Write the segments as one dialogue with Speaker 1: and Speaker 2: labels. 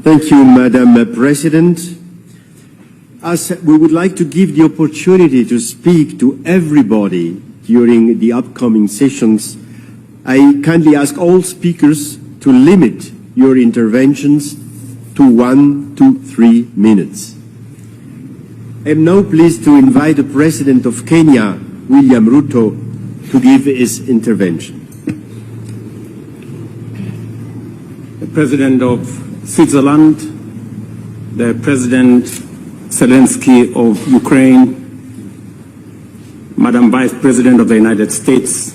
Speaker 1: Thank you, Madam President. As we would like to give the opportunity to speak to everybody during the upcoming sessions, I kindly ask all speakers to limit your interventions to 1 to 3 minutes. I am now pleased to invite the President of Kenya, William Ruto, to give his intervention.
Speaker 2: The President of Switzerland, the President Zelensky of Ukraine, Madam Vice President of the United States,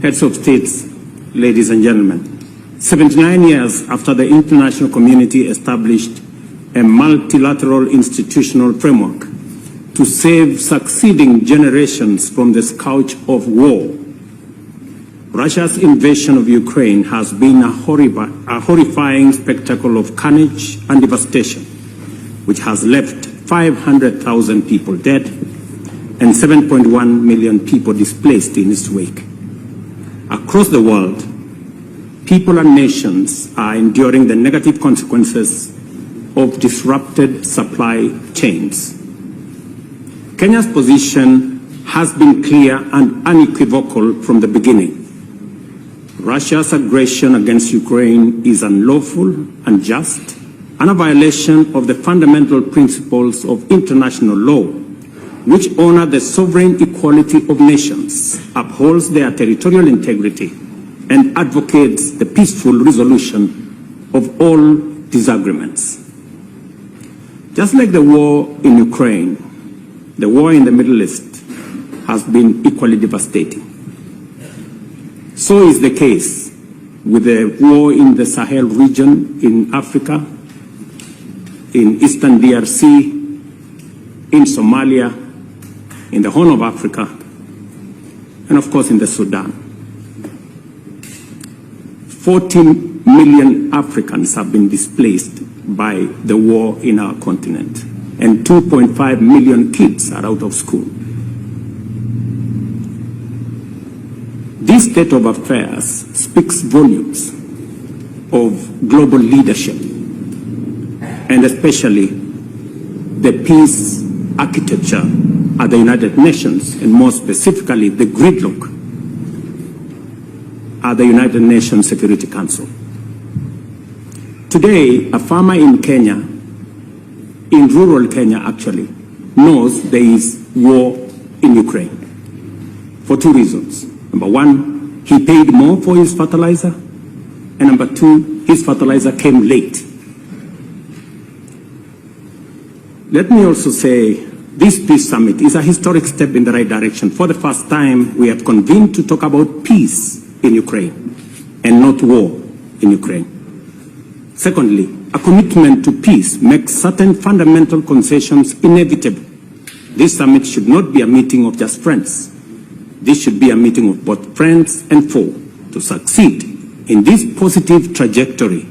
Speaker 2: heads of states, ladies and gentlemen. 79 years after the international community established a multilateral institutional framework to save succeeding generations from the scourge of war, Russia's invasion of Ukraine has been a horrifying spectacle of carnage and devastation, which has left 500,000 people dead and 7.1 million people displaced in its wake. Across the world, people and nations are enduring the negative consequences of disrupted supply chains. Kenya's position has been clear and unequivocal from the beginning. Russia's aggression against Ukraine is unlawful, unjust, and a violation of the fundamental principles of international law, which honor the sovereign equality of nations, upholds their territorial integrity, and advocates the peaceful resolution of all disagreements. Just like the war in Ukraine, the war in the Middle East has been equally devastating. So is the case with the war in the Sahel region in Africa, in Eastern DRC, in Somalia, in the Horn of Africa, and of course in the Sudan. 14 million Africans have been displaced by the war in our continent, and 2.5 million kids are out of school. This state of affairs speaks volumes of global leadership, and especially the peace architecture at the United Nations, and more specifically the gridlock at the United Nations Security Council. Today, a farmer in Kenya, in rural Kenya actually, knows there is war in Ukraine for two reasons. Number one, he paid more for his fertilizer, and number two, his fertilizer came late. Let me also say, this peace summit is a historic step in the right direction. For the first time, we have convened to talk about peace in Ukraine and not war in Ukraine. Secondly, a commitment to peace makes certain fundamental concessions inevitable. This summit should not be a meeting of just friends. This should be a meeting of both friends and foe. To succeed in this positive trajectory,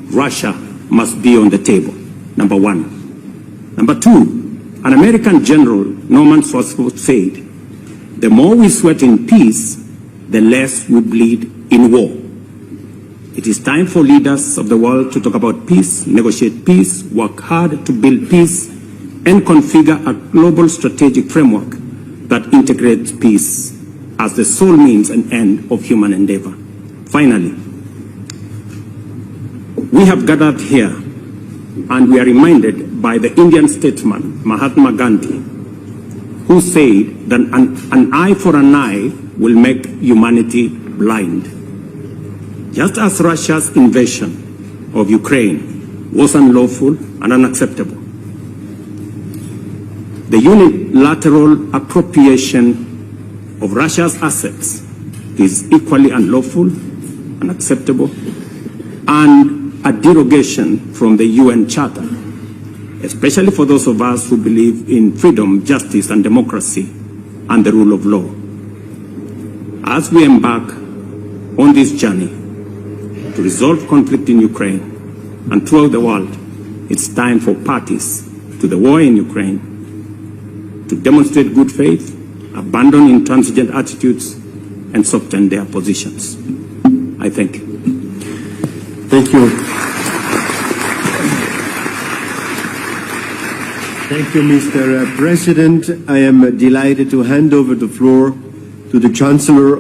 Speaker 2: Russia must be on the table, number one. Number two, an American general, Norman Swartzwelder, said, the more we sweat in peace, the less we bleed in war. It is time for leaders of the world to talk about peace, negotiate peace, work hard to build peace, and configure a global strategic framework that integrates peace as the sole means and end of human endeavor. Finally, we have gathered here and we are reminded by the Indian statesman Mahatma Gandhi, who said that an eye for an eye will make humanity blind. Just as Russia's invasion of Ukraine was unlawful and unacceptable, the unilateral appropriation of Russia's assets is equally unlawful, unacceptable, and a derogation from the UN Charter, especially for those of us who believe in freedom, justice, and democracy, and the rule of law. As we embark on this journey to resolve conflict in Ukraine and throughout the world, it's time for parties to the war in Ukraine to demonstrate good faith, abandon intransigent attitudes, and soften their positions. I thank you.
Speaker 1: Thank you. Thank you, Mr. President. I am delighted to hand over the floor to the Chancellor.